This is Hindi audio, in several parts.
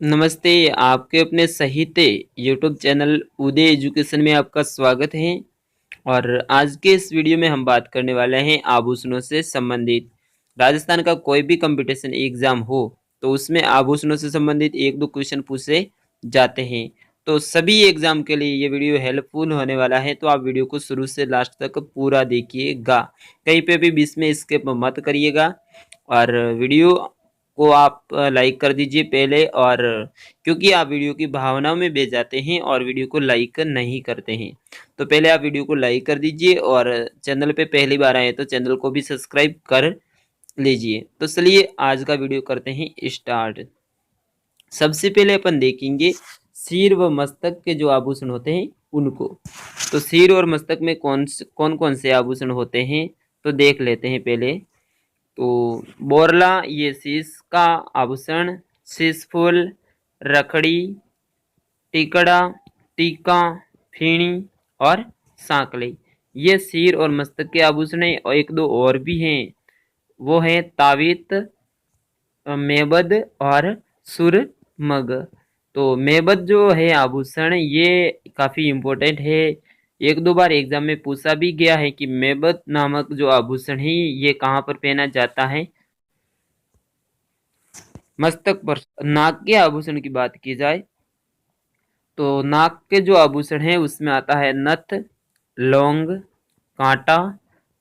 नमस्ते, आपके अपने साहित्य यूट्यूब चैनल उदय एजुकेशन में आपका स्वागत है। और आज के इस वीडियो में हम बात करने वाले हैं आभूषणों से संबंधित। राजस्थान का कोई भी कंपटीशन एग्जाम हो तो उसमें आभूषणों से संबंधित एक दो क्वेश्चन पूछे जाते हैं। तो सभी एग्जाम के लिए ये वीडियो हेल्पफुल होने वाला है, तो आप वीडियो को शुरू से लास्ट तक पूरा देखिएगा। कहीं पे भी बीच में स्किप मत करिएगा। और वीडियो को आप लाइक कर दीजिए पहले, और क्योंकि आप वीडियो की भावनाओं में बह जाते हैं और वीडियो को लाइक नहीं करते हैं, तो पहले आप वीडियो को लाइक कर दीजिए। और चैनल पे पहली बार आए तो चैनल को भी सब्सक्राइब कर लीजिए। तो चलिए आज का वीडियो करते हैं स्टार्ट। सबसे पहले अपन देखेंगे सिर व मस्तक के जो आभूषण होते हैं उनको। तो सिर और मस्तक में कौन कौन से आभूषण होते हैं तो देख लेते हैं पहले। तो बोरला ये शीश का आभूषण, शीशफुल, रखड़ी, टिकड़ा, टीका, फीणी और सांकले, ये सिर और मस्तक के आभूषण हैं। और एक दो और भी हैं, वो है तावीत, मेबद और सुरमग। तो मेबद जो है आभूषण ये काफी इम्पोर्टेंट है। एक दो बार एग्जाम में पूछा भी गया है कि मेबद नामक जो आभूषण है ये कहाँ पर पहना जाता है। मस्तक पर। नाक के आभूषण की बात की जाए तो नाक के जो आभूषण है उसमें आता है नथ, लौंग, कांटा,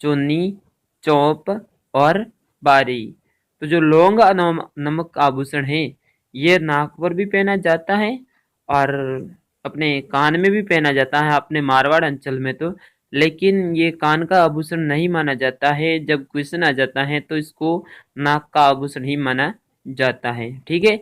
चुन्नी, चौप और बारी। तो जो लौंग नमक आभूषण है ये नाक पर भी पहना जाता है और अपने कान में भी पहना जाता है अपने मारवाड़ अंचल में। तो लेकिन ये कान का आभूषण नहीं माना जाता है। जब क्वेश्चन आ जाता है तो इसको नाक का आभूषण ही माना जाता है। ठीक है,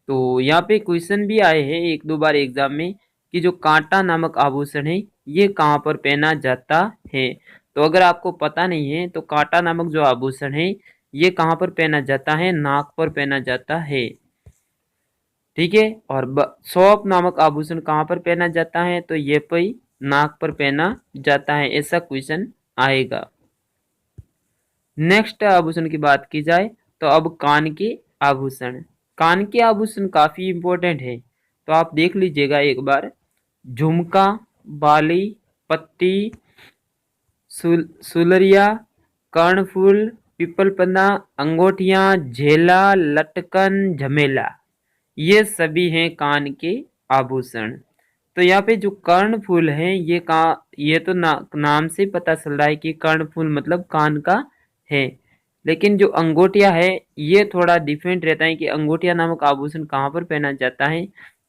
तो यहाँ पे क्वेश्चन भी आए हैं एक दो बार एग्जाम में कि जो कांटा नामक आभूषण है ये कहाँ पर पहना जाता है। तो अगर आपको पता नहीं है तो कांटा नामक जो आभूषण है ये कहाँ पर पहना जाता है, नाक पर पहना जाता है। ठीक है, और सौंप नामक आभूषण कहाँ पर पहना जाता है तो ये भी नाक पर पहना जाता है, ऐसा क्वेश्चन आएगा। नेक्स्ट आभूषण की बात की जाए तो अब कान के आभूषण। कान के आभूषण काफी इंपॉर्टेंट है, तो आप देख लीजिएगा एक बार। झुमका, बाली, पट्टी, सुलरिया, कर्णफूल, पीपलपना, अंगूठियां, झेला, लटकन, झमेला, ये सभी हैं कान के आभूषण। तो यहाँ पे जो कर्णफूल है ये तो नाम से पता चल रहा है कि कर्णफूल मतलब कान का है। लेकिन जो अंगूठिया है ये थोड़ा डिफरेंट रहता है कि अंगूठिया नामक आभूषण कहाँ पर पहना जाता है।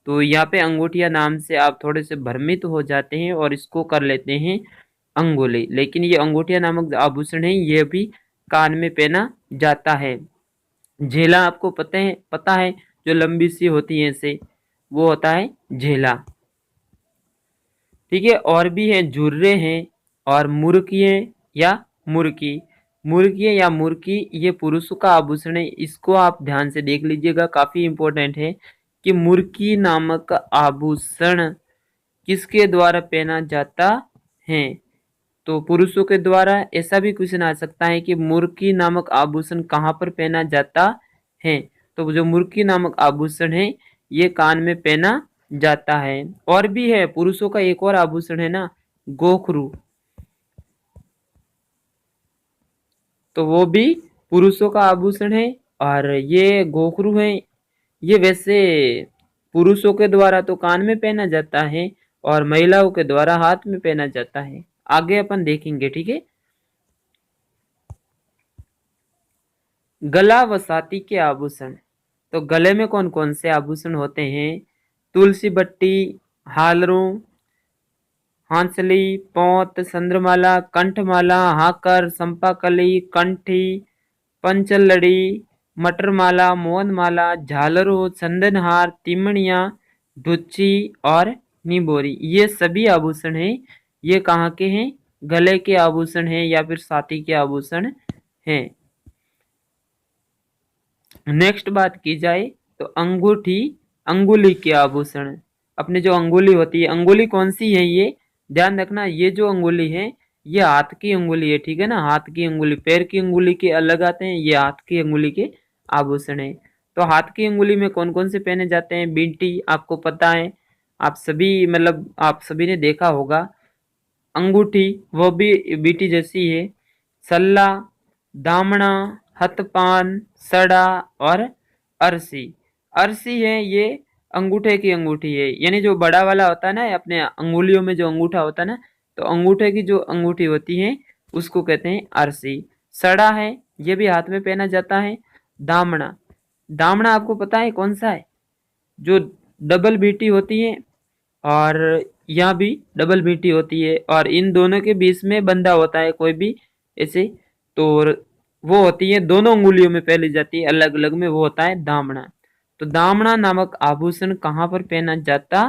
तो यहाँ पे अंगूठिया नाम से आप थोड़े से भ्रमित हो जाते हैं और इसको कर लेते हैं अंगुली। लेकिन ये अंगूठिया नामक आभूषण है ये भी कान में पहना जाता है। झेला आपको पता है जो लंबी सी होती है ऐसे, वो होता है झेला। ठीक है, और भी है झुर्रे हैं और मुर्किए या मुर्की। मुर्किए या मुर्की ये पुरुषों का आभूषण है, इसको आप ध्यान से देख लीजिएगा, काफी इंपॉर्टेंट है कि मुर्की नामक आभूषण किसके द्वारा पहना जाता है। तो पुरुषों के द्वारा। ऐसा भी क्वेश्चन आ सकता है कि मुर्की नामक आभूषण कहाँ पर पहना जाता है। तो जो मुर्की नामक आभूषण है ये कान में पहना जाता है। और भी है पुरुषों का एक और आभूषण है ना, गोखरू। तो वो भी पुरुषों का आभूषण है और ये गोखरू है ये वैसे पुरुषों के द्वारा तो कान में पहना जाता है और महिलाओं के द्वारा हाथ में पहना जाता है। आगे अपन देखेंगे। ठीक है, गला व छाती के आभूषण। तो गले में कौन कौन से आभूषण होते हैं? तुलसी बट्टी, हालरों, हांसली, पौत, चंद्रमाला, कंठमाला, हाकर, संपाकली, कंठी, पंचलड़ी, मटरमाला, मोहनमाला, झालरों, चंदनहार, तिमणिया, ढुच्ची और निबोरी, ये सभी आभूषण हैं। ये कहाँ के हैं? गले के आभूषण हैं या फिर छाती के आभूषण हैं। नेक्स्ट बात की जाए तो अंगूठी, अंगुली के आभूषण। अपने जो अंगुली होती है, अंगुली कौन सी है ये ध्यान रखना, ये जो अंगुली है ये हाथ की अंगुली है। ठीक है ना, हाथ की अंगुली, पैर की अंगुली के अलग आते हैं, ये हाथ की अंगुली के आभूषण है। तो हाथ की अंगुली में कौन कौन से पहने जाते हैं? बीटी आपको पता है, आप सभी मतलब आप सभी ने देखा होगा। अंगूठी वो भी बीटी जैसी है। सल्ला, दामना, हथपान, सड़ा और अरसी। अरसी है ये अंगूठे की अंगूठी है, यानी जो बड़ा वाला होता है ना अपने अंगुलियों में जो अंगूठा होता है ना, तो अंगूठे की जो अंगूठी होती है उसको कहते हैं अरसी। सड़ा है ये भी हाथ में पहना जाता है। दामना, दामना आपको पता है कौन सा है? जो डबल बीटी होती है और यहाँ भी डबल बीटी होती है और इन दोनों के बीच में बंधा होता है कोई भी ऐसे, तो वो होती है दोनों उंगलियों में पहनी जाती है, अलग अलग में, वो होता है दामना। तो दामना नामक आभूषण कहाँ पर पहना जाता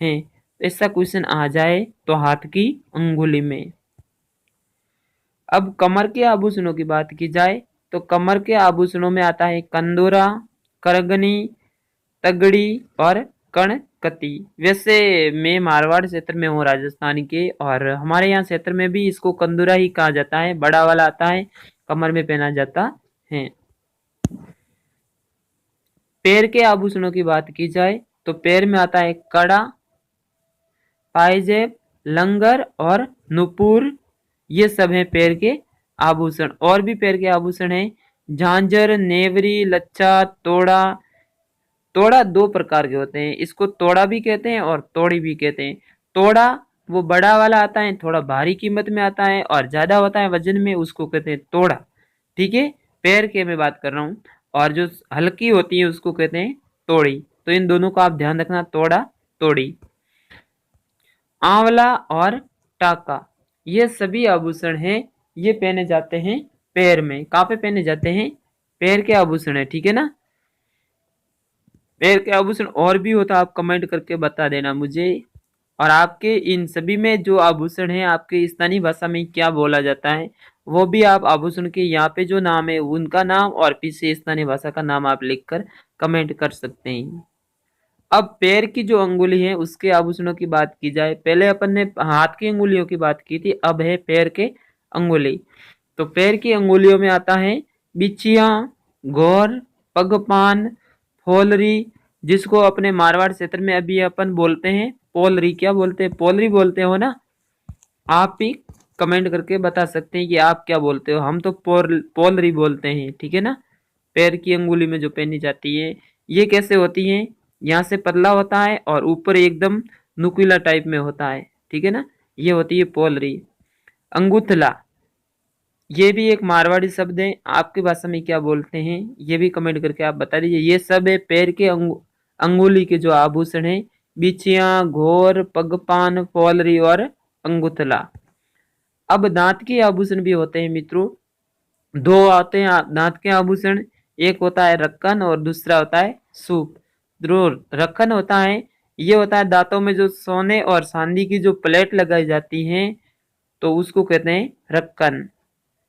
है? ऐसा क्वेश्चन आ जाए तो हाथ की अंगुली में। अब कमर के आभूषणों की बात की जाए तो कमर के आभूषणों में आता है कंदोरा, करगनी, तगड़ी और कणकती। वैसे मैं मारवाड़ क्षेत्र में हूँ राजस्थान के, और हमारे यहाँ क्षेत्र में भी इसको कंदूरा ही कहा जाता है, बड़ा वाला आता है कमर में पहना जाता है। पैर के आभूषणों की बात की जाए तो पैर में आता है कड़ा, पायजेब, लंगर और नुपुर। ये सब हैं पैर के आभूषण। और भी पैर के आभूषण हैं झांझर, नेवरी, लच्छा, तोड़ा। तोड़ा दो प्रकार के होते हैं, इसको तोड़ा भी कहते हैं और तोड़ी भी कहते हैं। तोड़ा वो बड़ा वाला आता है, थोड़ा भारी कीमत में आता है और ज्यादा होता है वजन में, उसको कहते हैं तोड़ा। ठीक है, पैर के मैं बात कर रहा हूँ। और जो हल्की होती है उसको कहते हैं तोड़ी। तो इन दोनों का आप ध्यान रखना, तोड़ा तोड़ी। आंवला और टाका, ये सभी आभूषण हैं, ये पहने जाते हैं पैर में। कहाँ पे पहने जाते हैं? पैर के आभूषण है, ठीक है ना। पैर के आभूषण और भी होता, आप कमेंट करके बता देना मुझे। और आपके इन सभी में जो आभूषण है आपके स्थानीय भाषा में क्या बोला जाता है, वो भी आप आभूषण के यहाँ पे जो नाम है उनका नाम और पीछे स्थानीय भाषा का नाम आप लिखकर कमेंट कर सकते हैं। अब पैर की जो अंगुली है उसके आभूषणों की बात की जाए, पहले अपन ने हाथ की अंगुलियों की बात की थी, अब है पैर के अंगुली। तो पैर की अंगुलियों में आता है बिछिया, घोर, पगपान, फोलरी, जिसको अपने मारवाड़ क्षेत्र में अभी अपन बोलते हैं पोलरी। क्या बोलते हैं? पोलरी बोलते हो ना। आप भी कमेंट करके बता सकते हैं कि आप क्या बोलते हो। हम तो पोलरी बोलते हैं, ठीक है ना। पैर की अंगुली में जो पहनी जाती है ये कैसे होती है? यहाँ से पतला होता है और ऊपर एकदम नुकीला टाइप में होता है, ठीक है ना। ये होती है पोलरी। अंगुथला, ये भी एक मारवाड़ी शब्द है, आपकी भाषा में क्या बोलते हैं ये भी कमेंट करके आप बता दीजिए। ये सब है पैर के अंगुली के जो आभूषण है, बिछिया, घोर, पगपान, पोलरी और अंगुथला। अब दांत के आभूषण भी होते हैं मित्रों, दो आते हैं दांत के आभूषण, एक होता है रक्कन और दूसरा होता है सूप। जो रक्कन होता है ये होता है दांतों में जो सोने और चांदी की जो प्लेट लगाई जाती है, तो उसको कहते हैं रक्कन।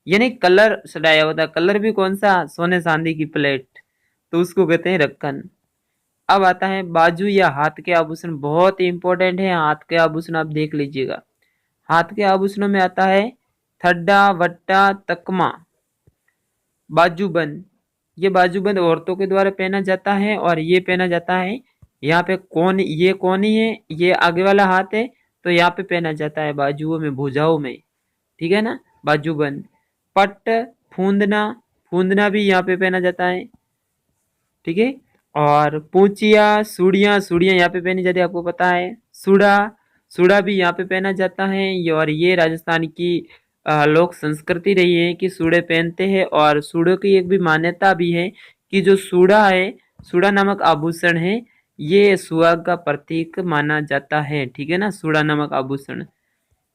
यानी कलर सजाया होता है, कलर भी कौन सा? सोने चांदी की प्लेट, तो उसको कहते हैं रक्कन। अब आता है बाजू या हाथ के आभूषण, बहुत ही इंपॉर्टेंट है हाथ के आभूषण, आप देख लीजिएगा। हाथ के आभूषणों में आता है थड्डा, वट्टा, तकमा, बाजूबंद। ये बाजूबंद औरतों के द्वारा पहना जाता है और ये पहना जाता है यहाँ पे कोन, ये कोनी है, ये आगे वाला हाथ है, तो यहाँ पे पहना जाता है बाजुओं में, भुजाओं में, ठीक है ना, बाजूबंद। पट, फूंदना, फूंदना भी यहाँ पे पहना जाता है, ठीक है। और पूंचिया, सुड़ियाँ, सुड़ियाँ यहाँ पे पहनी जाती है, आपको पता है। सुड़ा, सुड़ा भी यहाँ पे पहना जाता है। और ये राजस्थान की लोक संस्कृति रही है कि सूड़े पहनते हैं। और सूड़ों की एक भी मान्यता भी है कि जो सूड़ा है, सूड़ा नामक आभूषण है, ये सुहाग का प्रतीक माना जाता है, ठीक है ना, सूड़ा नामक आभूषण।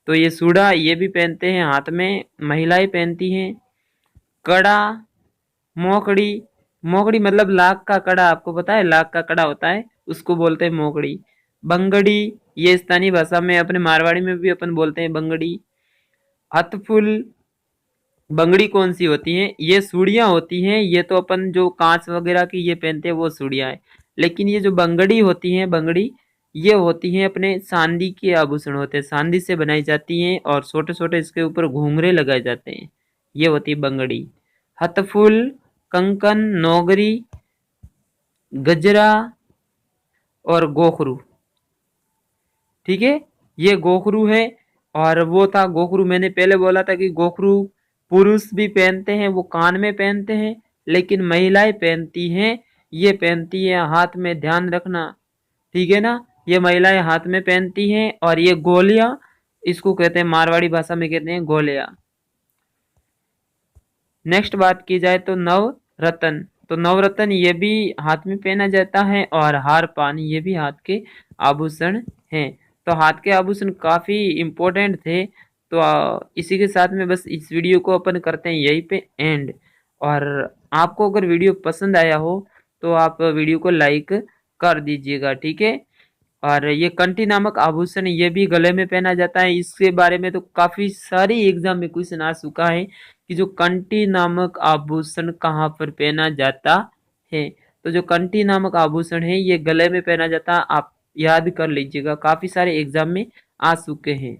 तो ये सूड़ा ये भी पहनते हैं, हाथ में महिलाएं पहनती हैं। कड़ा, मोकड़ी, मोकड़ी मतलब लाख का कड़ा, आपको पता है लाख का कड़ा होता है, उसको बोलते हैं मोकड़ी। बंगड़ी, ये स्थानीय भाषा में अपने मारवाड़ी में भी अपन बोलते हैं बंगड़ी। हथफुल, बंगड़ी कौन सी होती है? ये सूड़ियाँ होती हैं, ये तो अपन जो कांच वगैरह की ये पहनते हैं वो सूड़ियाँ है, लेकिन ये जो बंगड़ी होती हैं, बंगड़ी ये होती हैं अपने चांदी के आभूषण होते हैं, चांदी से बनाई जाती हैं और छोटे छोटे इसके ऊपर घुंघरे लगाए जाते हैं, ये होती है बंगड़ी। हथफुल, कंकन, नौगरी, गजरा और गोखरू। ठीक है, ये गोखरू है। और वो था गोखरू, मैंने पहले बोला था कि गोखरू पुरुष भी पहनते हैं, वो कान में पहनते हैं, लेकिन महिलाएं पहनती हैं, ये पहनती है हाथ में, ध्यान रखना। ठीक है ना, ये महिलाएं हाथ में पहनती हैं। और ये गोलियां, इसको कहते हैं मारवाड़ी भाषा में कहते हैं गोलियां। नेक्स्ट बात की जाए तो नवरत्न, तो नवरत्न ये भी हाथ में पहना जाता है। और हार पान, ये भी हाथ के आभूषण हैं। तो हाथ के आभूषण काफी इम्पोर्टेंट थे। तो इसी के साथ में बस इस वीडियो को अपन करते हैं यहीं पे एंड। और आपको अगर वीडियो पसंद आया हो तो आप वीडियो को लाइक कर दीजिएगा। ठीक है। और ये कंठी नामक आभूषण, ये भी गले में पहना जाता है। इसके बारे में तो काफी सारी एग्जाम में क्वेश्चन आ चुका है कि जो कंठी नामक आभूषण कहाँ पर पहना जाता है। तो जो कंठी नामक आभूषण है ये गले में पहना जाता है, आप याद कर लीजिएगा, काफी सारे एग्जाम में आ चुके हैं।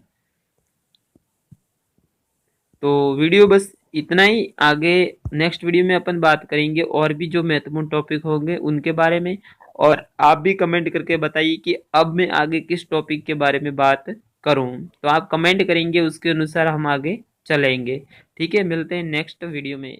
तो वीडियो बस इतना ही। आगे नेक्स्ट वीडियो में अपन बात करेंगे और भी जो महत्वपूर्ण टॉपिक होंगे उनके बारे में। और आप भी कमेंट करके बताइए कि अब मैं आगे किस टॉपिक के बारे में बात करूं। तो आप कमेंट करेंगे, उसके अनुसार हम आगे चलेंगे। ठीक है, मिलते हैं नेक्स्ट वीडियो में।